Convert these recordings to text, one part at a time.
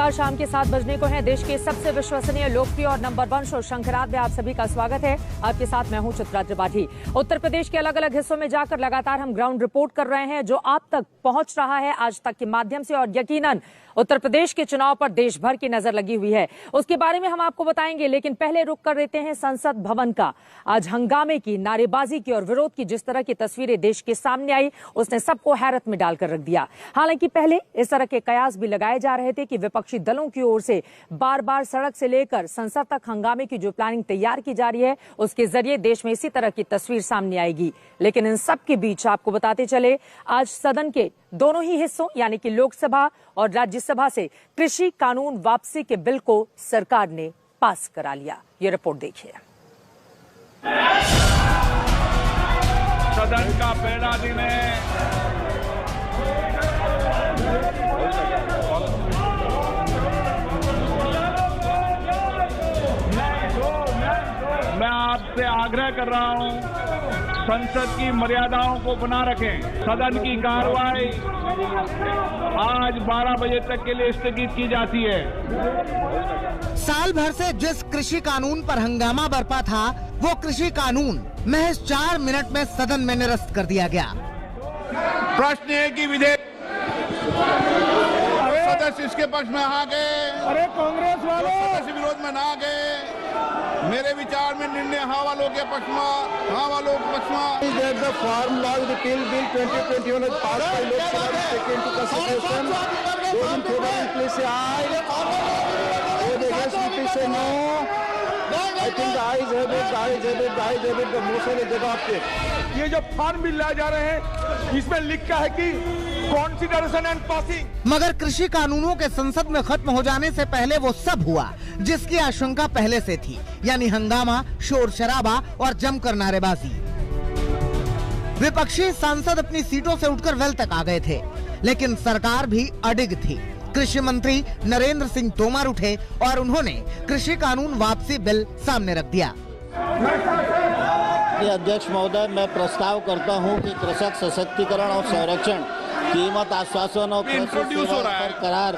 नमस्कार, शाम के 7 बजने को है। देश के सबसे विश्वसनीय, लोकप्रिय और नंबर 1 शो शंकराद में आप सभी का स्वागत है। आपके साथ मैं हूं चित्रा त्रिपाठी। उत्तर प्रदेश के अलग अलग हिस्सों में जाकर लगातार हम ग्राउंड रिपोर्ट कर रहे हैं, जो आप तक पहुंच रहा है आज तक के माध्यम से। और यकीनन उत्तर प्रदेश के चुनाव पर देश भर की नजर लगी हुई है, उसके बारे में हम आपको बताएंगे। लेकिन पहले रुक कर देते हैं संसद भवन का। आज हंगामे की, नारेबाजी की और विरोध की जिस तरह की तस्वीरें देश के सामने आई, उसने सबको हैरत में डालकर रख दिया। हालांकि पहले इस तरह के कयास भी लगाए जा रहे थे कि विपक्षी दलों की ओर से बार बार सड़क से लेकर संसद तक हंगामे की जो प्लानिंग तैयार की जा रही है, उसके जरिए देश में इसी तरह की तस्वीर सामने आएगी। लेकिन इन सब के बीच आपको बताते चले, आज सदन के दोनों ही हिस्सों यानी कि लोकसभा और राज्यसभा से कृषि कानून वापसी के बिल को सरकार ने पास करा लिया। ये रिपोर्ट देखिए। सदन का पहला दिन है। मैं आपसे आग्रह कर रहा हूं, संसद की मर्यादाओं को बना रखें। सदन की कार्रवाई आज 12 बजे तक के लिए स्थगित की जाती है। साल भर से जिस कृषि कानून पर हंगामा बरपा था, वो कृषि कानून महज 4 मिनट में सदन में निरस्त कर दिया गया। प्रश्न है कि विधेयक सदस्य इसके पक्ष में आ गए, अरे कांग्रेस वालों सदस्य विरोध में ना गए। मेरे विचार में निर्णय हाँ वालों के पक्ष में, हाँ वालों के पक्ष में। The Farm Law Repeal Bill 2021 has passed by Lok Sabha to take into consideration. Those in favor please say aye. Those against please say no. I think the ayes have it, the ayes have it, the ayes have it. The motion is adopted. ये जो farm bill लाया जा रहे हैं, इसमें लिखा है कि कॉन्सिडरेशन एंड पासिंग। मगर कृषि कानूनों के संसद में खत्म हो जाने से पहले वो सब हुआ जिसकी आशंका पहले से थी, यानी हंगामा, शोर शराबा और जमकर नारेबाजी। विपक्षी सांसद अपनी सीटों से उठकर वेल तक आ गए थे, लेकिन सरकार भी अडिग थी। कृषि मंत्री नरेंद्र सिंह तोमर उठे और उन्होंने कृषि कानून वापसी बिल सामने रख दिया। अध्यक्ष महोदय, मैं प्रस्ताव करता हूं कि कृषक सशक्तिकरण और संरक्षण, कीमत आश्वासन और कृषि सेवा पर करार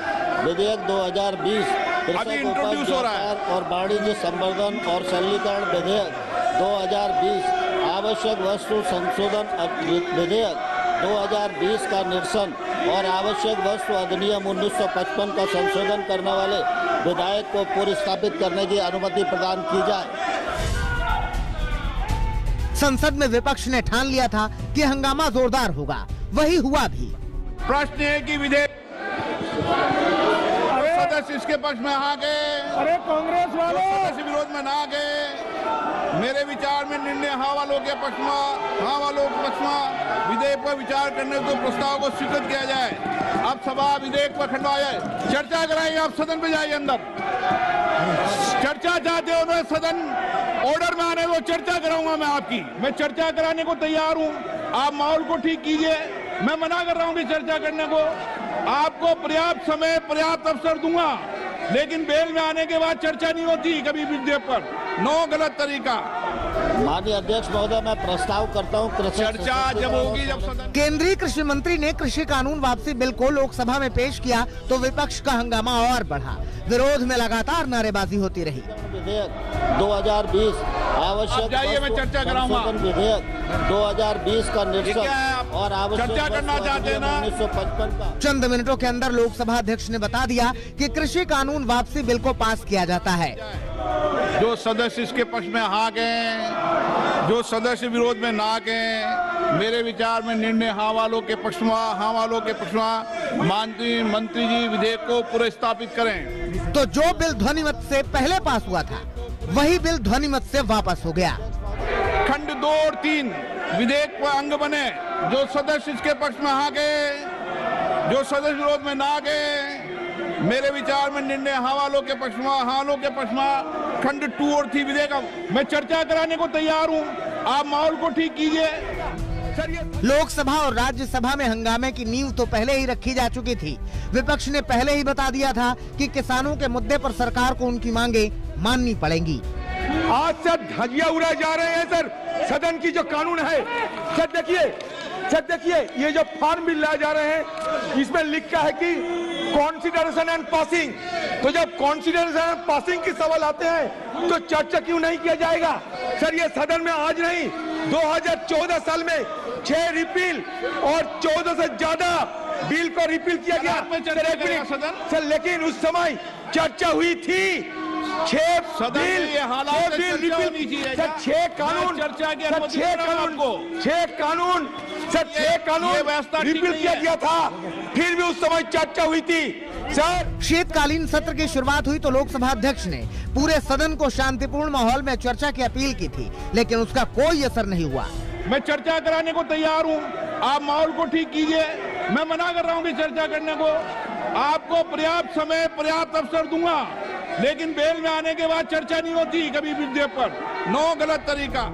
विधेयक 2020, कृषक उपज व्यापार और वाणिज्य संवर्धन और सरलीकरण विधेयक 2020, आवश्यक वस्तु संशोधन विधेयक 2020 का निरसन और आवश्यक वस्तु अधिनियम 1955 का संशोधन करने वाले विधेयक को पुनर्स्थापित करने की अनुमति प्रदान की जाए। संसद में विपक्ष ने ठान लिया था कि हंगामा जोरदार होगा, वही हुआ भी। प्रश्न है कि विधेयक सदस्य इसके पक्ष में आ गए, अरे कांग्रेस वालों सदस्य विरोध में ना गए। मेरे विचार में निर्णय हाँ वालों के पक्ष में, हाँ वालों के पक्ष में विधेयक पर विचार करने को प्रस्ताव को स्वीकृत किया जाए। अब सभा विधेयक पर खंडवा जाए, चर्चा कराइए। आप सदन पे जाइए, अंदर चर्चा चाहते हो तो सदन ऑर्डर में आने को चर्चा कराऊंगा मैं आपकी। मैं चर्चा कराने को तैयार हूँ, आप माहौल को ठीक कीजिए। मैं मना कर रहा हूँ कि चर्चा करने को। आपको पर्याप्त समय, पर्याप्त अवसर दूंगा, लेकिन बेल में आने के बाद चर्चा नहीं होती कभी विधेयक पर। नो, गलत तरीका। माननीय अध्यक्ष महोदय, मैं प्रस्ताव करता हूं चर्चा जब होगी, जब सदन। केंद्रीय कृषि मंत्री ने कृषि कानून वापसी बिल को लोकसभा में पेश किया तो विपक्ष का हंगामा और बढ़ा। विरोध में लगातार नारेबाजी होती रही। विधेयक 2020, आवश्यक मैं चर्चा कराऊंगा। विधेयक 2020 का निरसन और आवश्यक चर्चा करना चाहते हैं ना। 1955 का। चंद मिनटों के अंदर लोकसभा अध्यक्ष ने बता दिया कि कृषि कानून वापसी बिल को पास किया जाता है। जो सदस्य इसके पक्ष में आ गए, जो सदस्य विरोध में ना गए। मेरे विचार में निर्णय हाँ वालों के पक्ष में, हाँ वालों के पक्ष में। मंत्री जी विधेयक को पुनर्स्थापित करें। तो जो बिल ध्वनिमत से पहले पास हुआ था, वही बिल ध्वनिमत से वापस हो गया। खंड 2 और 3 विधेयक पर अंग बने। जो सदस्य इसके पक्ष में आ गए, जो सदस्य विरोध में ना गए। मेरे विचार में निर्णय हाँ वालों के पक्ष में, हाँ वालों के पक्ष में। खंड 2 और 3 विधेयक, मैं चर्चा कराने को तैयार हूँ, आप माहौल को ठीक कीजिए। लोकसभा और राज्यसभा में हंगामे की नींव तो पहले ही रखी जा चुकी थी। विपक्ष ने पहले ही बता दिया था कि किसानों के मुद्दे पर सरकार को उनकी मांगे माननी पड़ेंगी। आज से धजिया उड़ाए जा रहे हैं सर, सदन की जो कानून है। सर देखिए, ये जो फार्म बिल लाए जा रहे हैं, इसमें लिखा है कि कॉन्सिडरेशन एंड पासिंग। तो जब कॉन्सिडरेशन एंड पासिंग के सवाल आते हैं तो चर्चा क्यों नहीं किया जाएगा? सर ये सदन में आज नहीं, 2014 साल में 6 रिपील और 14 से ज्यादा बिल को रिपील किया गया सर, लेकिन उस समय चर्चा हुई थी। 6 बिल रिपील, 6 कानून रिपील किया गया था, फिर भी उस समय चर्चा हुई थी सर। शीतकालीन सत्र की शुरुआत हुई तो लोकसभा अध्यक्ष ने पूरे सदन को शांतिपूर्ण माहौल में चर्चा की अपील की थी, लेकिन उसका कोई असर नहीं हुआ। मैं चर्चा कराने को तैयार हूं, आप माहौल को ठीक कीजिए। मैं मना कर रहा हूं कि चर्चा करने को, आपको पर्याप्त समय पर्याप्त अवसर दूंगा, लेकिन बेल में आने के बाद चर्चा नहीं होती कभी विधेयक पर। नो, गलत तरीका।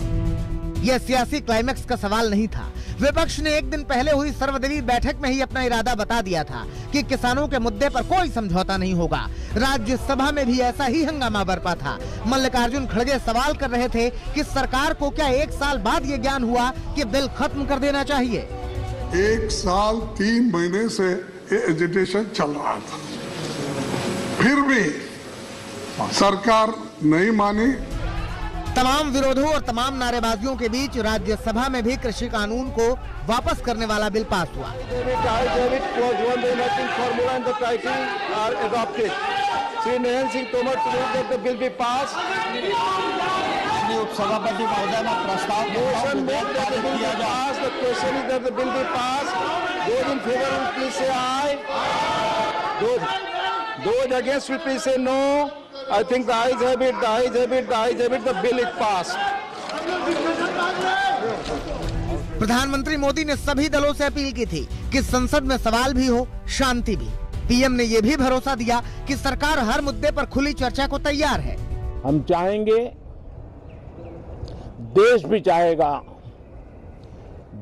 यह सियासी क्लाइमैक्स का सवाल नहीं था। विपक्ष ने एक दिन पहले हुई सर्वदलीय बैठक में ही अपना इरादा बता दिया था कि किसानों के मुद्दे पर कोई समझौता नहीं होगा। राज्यसभा में भी ऐसा ही हंगामा बरपा था। मल्लिकार्जुन खड़गे सवाल कर रहे थे कि सरकार को क्या 1 साल बाद ये ज्ञान हुआ कि बिल खत्म कर देना चाहिए? 1 साल 3 महीने से ये एजिटेशन चल रहा था, फिर भी सरकार नहीं मानी। तमाम विरोधों और तमाम नारेबाजियों के बीच राज्यसभा में भी कृषि कानून को वापस करने वाला बिल पास हुआ। उपसभापति महोदय में प्रस्ताव I think the ayes have it, the ayes have it, the ayes have it, the bill is passed. प्रधानमंत्री मोदी ने सभी दलों से अपील की थी कि संसद में सवाल भी हो, शांति भी। पीएम ने यह भी भरोसा दिया कि सरकार हर मुद्दे पर खुली चर्चा को तैयार है। हम चाहेंगे, देश भी चाहेगा,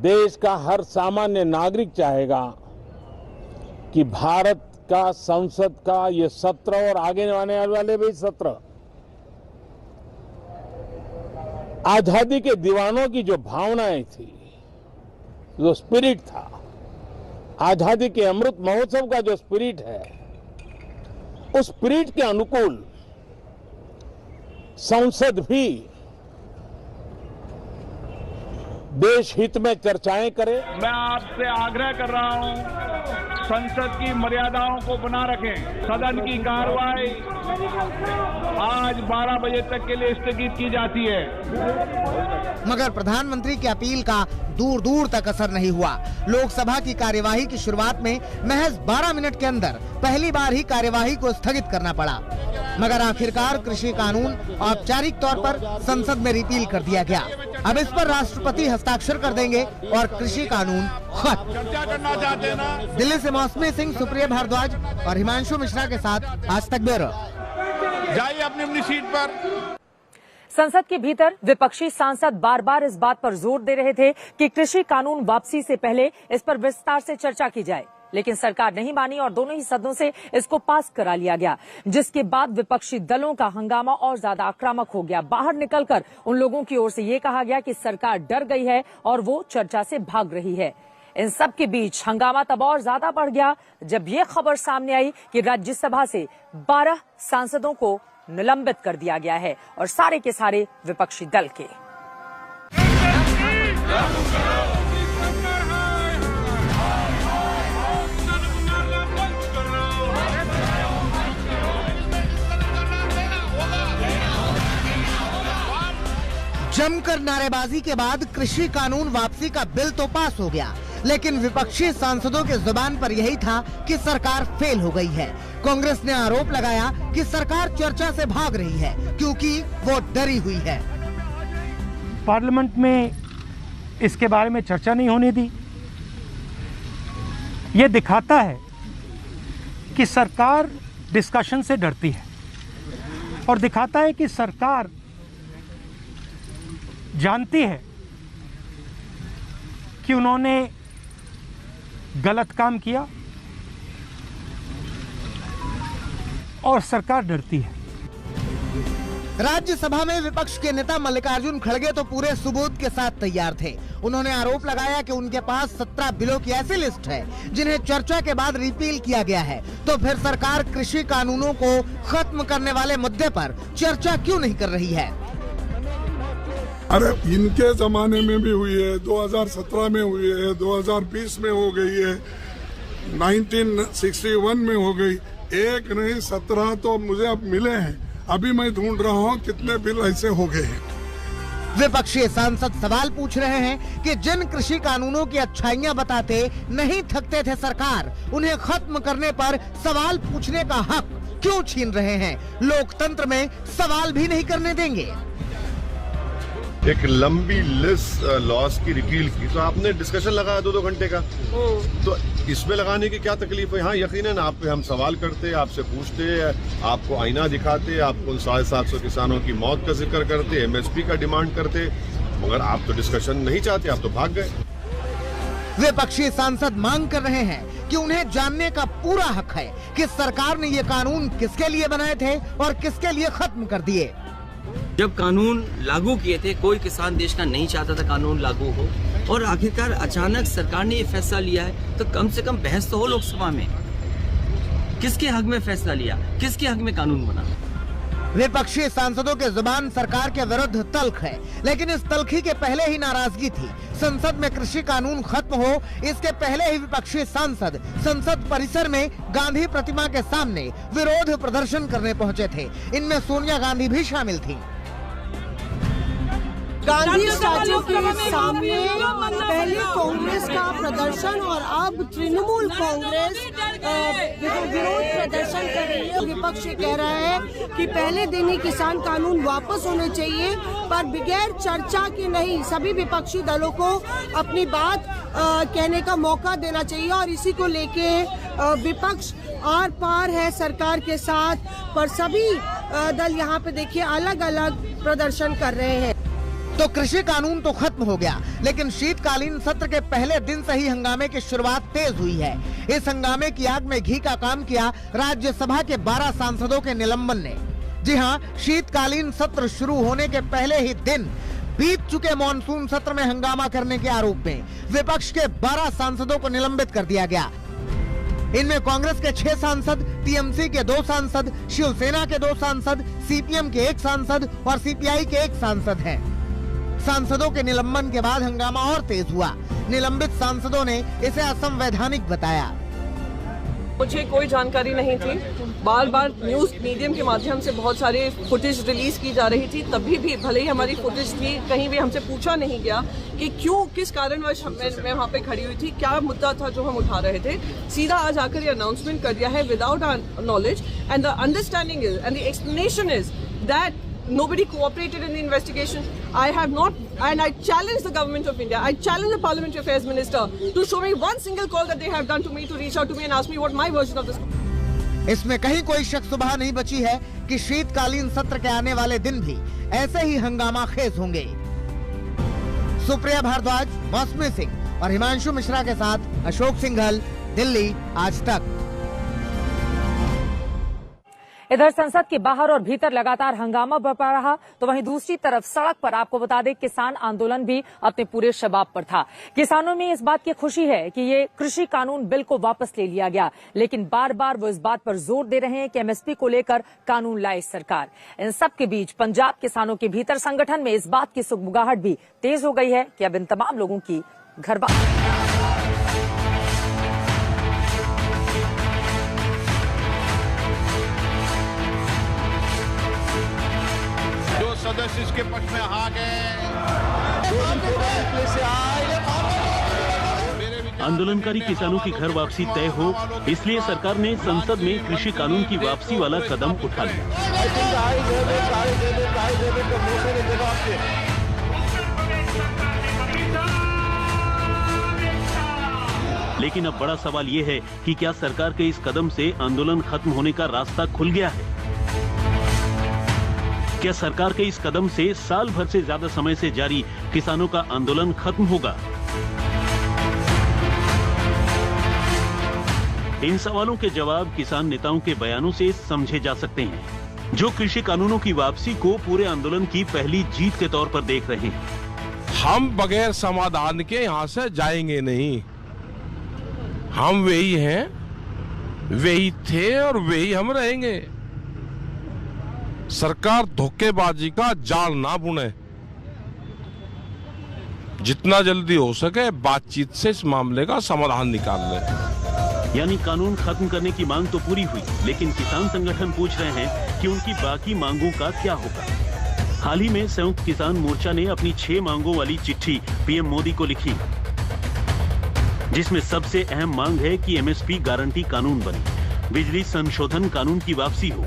देश का हर सामान्य नागरिक चाहेगा कि भारत का संसद का ये सत्र और आगे आने वाले भी सत्र आजादी के दीवानों की जो भावनाएं थी, जो स्पिरिट था, आजादी के अमृत महोत्सव का जो स्पिरिट है, उस स्पिरिट के अनुकूल संसद भी देश हित में चर्चाएं करे। मैं आपसे आग्रह कर रहा हूं, संसद की मर्यादाओं को बना रखें। सदन की कार्रवाई आज 12 बजे तक के लिए स्थगित की जाती है। मगर प्रधानमंत्री की अपील का दूर दूर तक असर नहीं हुआ। लोकसभा की कार्यवाही की शुरुआत में महज 12 मिनट के अंदर पहली बार ही कार्यवाही को स्थगित करना पड़ा। मगर आखिरकार कृषि कानून औपचारिक तौर पर संसद में रिपील कर दिया गया। अब इस पर राष्ट्रपति हस्ताक्षर कर देंगे और कृषि कानून खत्म। चर्चा करना चाहते हैं ना? दिल्ली से मौसमी सिंह, सुप्रिया भारद्वाज और हिमांशु मिश्रा के साथ आज तक ब्यूरो। जाइए अपनी अपनी सीट पर। संसद के भीतर विपक्षी सांसद बार बार इस बात पर जोर दे रहे थे कि कृषि कानून वापसी से पहले इस पर विस्तार से चर्चा की जाए, लेकिन सरकार नहीं मानी और दोनों ही सदनों से इसको पास करा लिया गया, जिसके बाद विपक्षी दलों का हंगामा और ज्यादा आक्रामक हो गया। बाहर निकलकर उन लोगों की ओर से ये कहा गया कि सरकार डर गई है और वो चर्चा से भाग रही है। इन सब के बीच हंगामा तब और ज्यादा बढ़ गया जब ये खबर सामने आई कि राज्यसभा से 12 सांसदों को निलंबित कर दिया गया है और सारे के सारे विपक्षी दल के। जमकर नारेबाजी के बाद कृषि कानून वापसी का बिल तो पास हो गया, लेकिन विपक्षी सांसदों के जुबान पर यही था कि सरकार फेल हो गई है। कांग्रेस ने आरोप लगाया कि सरकार चर्चा से भाग रही है क्योंकि वो डरी हुई है। पार्लियामेंट में इसके बारे में चर्चा नहीं होने दी। ये दिखाता है कि सरकार डिस्कशन से डरती है और दिखाता है कि सरकार जानती है कि उन्होंने गलत काम किया और सरकार डरती है। राज्यसभा में विपक्ष के नेता मल्लिकार्जुन खड़गे तो पूरे सबूत के साथ तैयार थे। उन्होंने आरोप लगाया कि उनके पास 17 बिलों की ऐसी लिस्ट है जिन्हें चर्चा के बाद रिपील किया गया है, तो फिर सरकार कृषि कानूनों को खत्म करने वाले मुद्दे पर चर्चा क्यों नहीं कर रही है? अरे इनके जमाने में भी हुई है, 2017 में हुई है, 2020 में हो गई है, 1961 में हो गई, एक नहीं 17 तो मुझे अब मिले हैं। अभी मैं ढूंढ रहा हूँ कितने बिल ऐसे हो गए हैं। विपक्षी सांसद सवाल पूछ रहे हैं कि जिन कृषि कानूनों की अच्छाइयां बताते नहीं थकते थे सरकार, उन्हें खत्म करने पर सवाल पूछने का हक क्यों छीन रहे हैं? लोकतंत्र में सवाल भी नहीं करने देंगे। एक लंबी लिस्ट लॉस की रिपील की, तो आपने डिस्कशन लगाया 2-2 घंटे का, तो इसमें लगाने की क्या तकलीफ है? हाँ, यकीनन आप पे हम सवाल करते, आपसे पूछते, आपको आईना दिखाते, आपको उन 750 किसानों की मौत का जिक्र करते, MSP का डिमांड करते, मगर आप तो डिस्कशन नहीं चाहते, आप तो भाग गए। विपक्षी सांसद मांग कर रहे हैं कि उन्हें जानने का पूरा हक है कि सरकार ने ये कानून किसके लिए बनाए थे और किसके लिए खत्म कर दिए। जब कानून लागू किए थे, कोई किसान देश का नहीं चाहता था कानून लागू हो, और आखिरकार अचानक सरकार ने ये फैसला लिया है, तो कम से कम बहस तो हो लोकसभा में। किसके हक में फैसला लिया, किसके हक में कानून बना? विपक्षी सांसदों के जुबान सरकार के विरुद्ध तल्ख है, लेकिन इस तल्खी के पहले ही नाराजगी थी। संसद में कृषि कानून खत्म हो, इसके पहले ही विपक्षी सांसद संसद परिसर में गांधी प्रतिमा के सामने विरोध प्रदर्शन करने पहुंचे थे। इनमें सोनिया गांधी भी शामिल थी। गांधी स्टैच्यू के सामने पहले कांग्रेस का प्रदर्शन और अब तृणमूल कांग्रेस विरोध प्रदर्शन कर रही है। विपक्ष कह रहा है कि पहले दिन ही किसान कानून वापस होने चाहिए, पर बगैर चर्चा के नहीं। सभी विपक्षी दलों को अपनी बात कहने का मौका देना चाहिए, और इसी को लेके विपक्ष आर पार है सरकार के साथ, पर सभी दल यहाँ पे देखिए अलग अलग प्रदर्शन कर रहे हैं। तो कृषि कानून तो खत्म हो गया, लेकिन शीतकालीन सत्र के पहले दिन से ही हंगामे की शुरुआत तेज हुई है। इस हंगामे की आग में घी का काम किया राज्यसभा के 12 सांसदों के निलंबन ने। जी हां, शीतकालीन सत्र शुरू होने के पहले ही दिन बीत चुके मॉनसून सत्र में हंगामा करने के आरोप में विपक्ष के 12 सांसदों को निलंबित कर दिया गया। इनमें कांग्रेस के 6 सांसद, टीएमसी के 2 सांसद, शिवसेना के 2 सांसद, सीपीएम के 1 सांसद और सीपीआई के 1 सांसद हैं। सांसदों के निलंबन के बाद हंगामा और तेज हुआ। निलंबित सांसदों ने इसे असंवैधानिक बताया। मुझे कोई जानकारी नहीं थी। बार बार न्यूज मीडियम के माध्यम से बहुत सारे फुटेज रिलीज की जा रही थी, तभी भी भले ही हमारी फुटेज थी, कहीं भी हमसे पूछा नहीं गया कि क्यों, किस कारणवश मैं वहाँ पे खड़ी हुई थी, क्या मुद्दा था जो हम उठा रहे थे। सीधा आज आकर ये अनाउंसमेंट कर दिया है without our knowledge, and the understanding is and the explanation is that nobody cooperated in the investigation. I have not, and I challenge the government of India, I challenge the Parliamentary Affairs Minister to show me one single call that they have done to me, to reach out to me and ask me what my version of this. इसमें कहीं कोई शक सुबह नहीं बची है कि शीतकालीन सत्र के आने वाले दिन भी ऐसे ही हंगामा खेज होंगे। सुप्रिया भारद्वाज, मौसमी सिंह और हिमांशु मिश्रा के साथ अशोक सिंघल, दिल्ली आज तक। इधर संसद के बाहर और भीतर लगातार हंगामा बरपा रहा, तो वहीं दूसरी तरफ सड़क पर आपको बता दें किसान आंदोलन भी अपने पूरे शबाब पर था। किसानों में इस बात की खुशी है कि ये कृषि कानून बिल को वापस ले लिया गया, लेकिन बार बार वो इस बात पर जोर दे रहे हैं कि एमएसपी को लेकर कानून लाए सरकार। इन सब के बीच पंजाब किसानों के भीतर संगठन में इस बात की सुगबुगाहट भी तेज हो गई है कि अब इन तमाम लोगों की घर बात। सदस्य इसके पक्ष में आ गए। आंदोलनकारी किसानों की घर वापसी तय हो, इसलिए सरकार ने संसद में कृषि कानून की वापसी वाला कदम उठा लिया। लेकिन अब बड़ा सवाल ये है कि क्या सरकार के इस कदम से आंदोलन खत्म होने का रास्ता खुल गया है? क्या सरकार के इस कदम से साल भर से ज्यादा समय से जारी किसानों का आंदोलन खत्म होगा? इन सवालों के जवाब किसान नेताओं के बयानों से समझे जा सकते हैं, जो कृषि कानूनों की वापसी को पूरे आंदोलन की पहली जीत के तौर पर देख रहे हैं। हम बगैर समाधान के यहां से जाएंगे नहीं। हम वही हैं, वही थे और वही हम रहेंगे। सरकार धोखेबाजी का जाल ना बुने, जितना जल्दी हो सके बातचीत से इस मामले का समाधान निकाल ले। यानी कानून खत्म करने की मांग तो पूरी हुई, लेकिन किसान संगठन पूछ रहे हैं कि उनकी बाकी मांगों का क्या होगा। हाल ही में संयुक्त किसान मोर्चा ने अपनी 6 मांगों वाली चिट्ठी पीएम मोदी को लिखी, जिसमें सबसे अहम मांग है कि एमएसपी गारंटी कानून बने, बिजली संशोधन कानून की वापसी हो,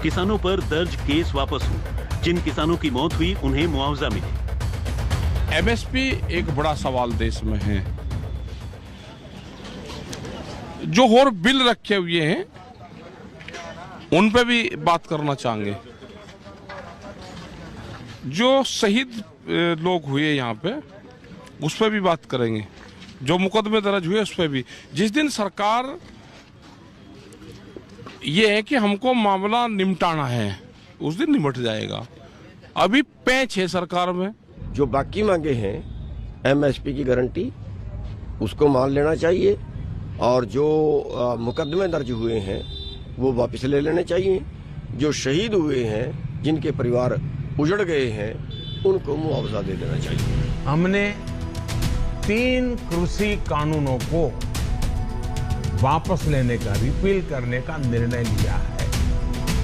किसानों पर दर्ज केस वापस हो, जिन किसानों की मौत हुई उन्हें मुआवजा मिले। एमएसपी एक बड़ा सवाल देश में है। जो और बिल रखे हुए हैं उन पे भी बात करना चाहेंगे। जो शहीद लोग हुए यहाँ पे उस पर भी बात करेंगे, जो मुकदमे दर्ज हुए उस पर भी। जिस दिन सरकार ये है कि हमको मामला निपटाना है, उस दिन निपट जाएगा। अभी पैंच है सरकार में। जो बाकी मांगे हैं एमएसपी की गारंटी, उसको मान लेना चाहिए, और जो मुकदमे दर्ज हुए हैं वो वापस ले लेने चाहिए। जो शहीद हुए हैं, जिनके परिवार उजड़ गए हैं, उनको मुआवजा दे देना चाहिए। हमने 3 कृषि कानूनों को वापस लेने का, रिपील करने का निर्णय लिया है।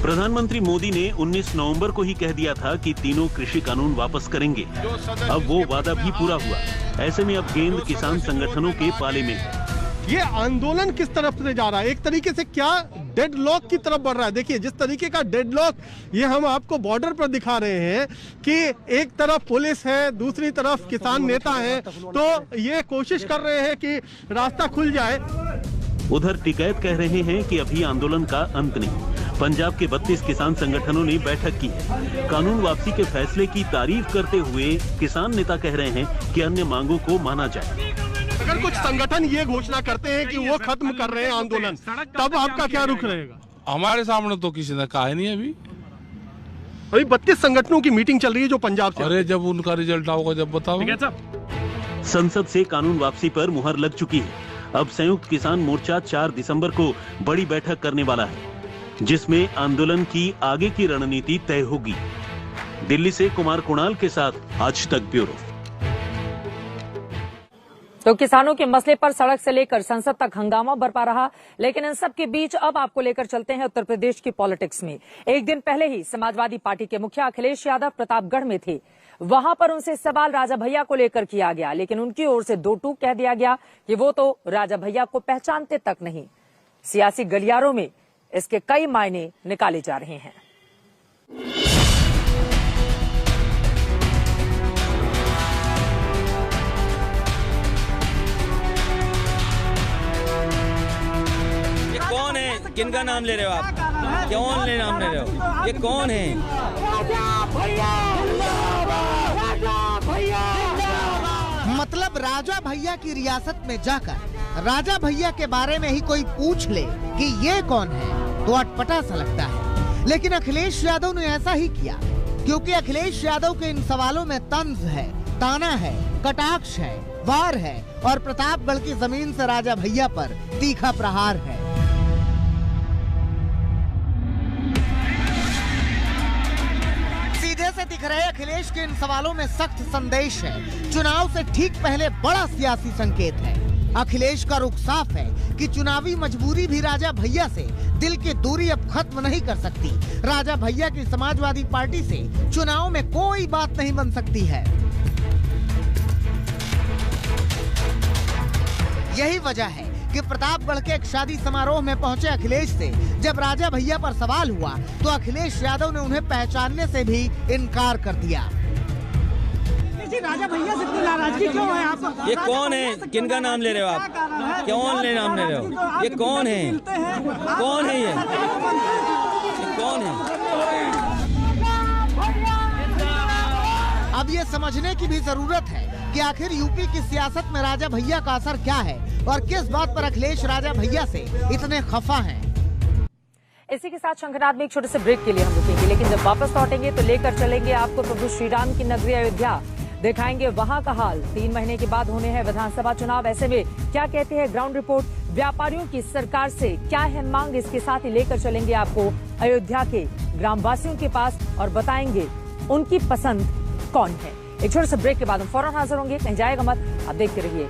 प्रधानमंत्री मोदी ने 19 नवंबर को ही कह दिया था कि तीनों कृषि कानून वापस करेंगे। अब वो वादा भी पूरा हुआ। ऐसे में अब गेंद किसान संगठनों के पाले में है। ये आंदोलन किस तरफ से जा रहा है, एक तरीके से क्या डेडलॉक की तरफ बढ़ रहा है। देखिए जिस तरीके का डेडलॉक ये हम आपको बॉर्डर पर दिखा रहे हैं कि एक तरफ पुलिस है, दूसरी तरफ किसान नेता है, तो ये कोशिश कर रहे हैं कि रास्ता खुल जाए। उधर टिकैत कह रहे हैं कि अभी आंदोलन का अंत नहीं। पंजाब के 32 किसान संगठनों ने बैठक की है। कानून वापसी के फैसले की तारीफ करते हुए किसान नेता कह रहे हैं कि अन्य मांगों को माना जाए। अगर कुछ संगठन ये घोषणा करते हैं कि वो खत्म कर रहे हैं आंदोलन, तब आपका क्या रुख रहेगा? हमारे सामने तो किसी ने कहा नहीं अभी 32 संगठनों की मीटिंग चल रही है जो पंजाब से। अरे जब उनका रिजल्ट आओगे जब बताओ। संसद से कानून वापसी पर मुहर लग चुकी है। अब संयुक्त किसान मोर्चा 4 दिसंबर को बड़ी बैठक करने वाला है, जिसमें आंदोलन की आगे की रणनीति तय होगी। दिल्ली से कुमार कुणाल के साथ आज तक ब्यूरो। तो किसानों के मसले पर सड़क से लेकर संसद तक हंगामा बरपा रहा, लेकिन इन सब के बीच अब आपको लेकर चलते हैं उत्तर प्रदेश की पॉलिटिक्स में। एक दिन पहले ही समाजवादी पार्टी के मुखिया अखिलेश यादव प्रतापगढ़ में थे। वहां पर उनसे सवाल राजा भैया को लेकर किया गया, लेकिन उनकी ओर से 2 टूक कह दिया गया कि वो तो राजा भैया को पहचानते तक नहीं। सियासी गलियारों में इसके कई मायने निकाले जा रहे हैं। कौन है, किनका नाम ले रहे हो आप? कौन ले नाम ले रहे हो? ये कौन है? मतलब राजा भैया की रियासत में जाकर राजा भैया के बारे में ही कोई पूछ ले कि ये कौन है तो अटपटा सा लगता है। लेकिन अखिलेश यादव ने ऐसा ही किया, क्योंकि अखिलेश यादव के इन सवालों में तंज है, ताना है, कटाक्ष है, वार है और प्रतापगढ़ की जमीन से राजा भैया पर तीखा प्रहार है। सीधे से दिख रहे अखिलेश के इन सवालों में सख्त संदेश है। चुनाव से ठीक पहले बड़ा सियासी संकेत है। अखिलेश का रुख साफ है कि चुनावी मजबूरी भी राजा भैया से दिल की दूरी अब खत्म नहीं कर सकती। राजा भैया की समाजवादी पार्टी से चुनाव में कोई बात नहीं बन सकती है। यही वजह है कि प्रतापगढ़ के एक शादी समारोह में पहुंचे अखिलेश से जब राजा भैया पर सवाल हुआ तो अखिलेश यादव ने उन्हें पहचानने से भी इनकार कर दिया। राजा भैया से इतनी नाराजगी क्यों है आपको? ये कौन है, किनका नाम ले रहे हो आप? कौन ले नाम ले रहे हो? ये कौन है? कौन है ये कौन है? अब ये समझने की भी जरूरत है कि आखिर यूपी की सियासत में राजा भैया का असर क्या है और किस बात पर अखिलेश राजा भैया से इतने खफा हैं। इसी के साथ शंखनाद में एक छोटे से ब्रेक के लिए हम रुकेंगे, लेकिन जब वापस लौटेंगे तो लेकर चलेंगे आपको प्रभु श्री राम की नगरी अयोध्या। दिखाएंगे वहां का हाल। 3 महीने के बाद होने हैं विधानसभा चुनाव, ऐसे में क्या कहते हैं ग्राउंड रिपोर्ट, व्यापारियों की सरकार से क्या है मांग, इसके साथ ही लेकर चलेंगे आपको अयोध्या के ग्रामवासियों के पास और बताएंगे उनकी पसंद कौन है। एक छोटे से ब्रेक के बाद हम फौरन हाजिर होंगे, कहीं जाएगा मत, आप देखते रहिए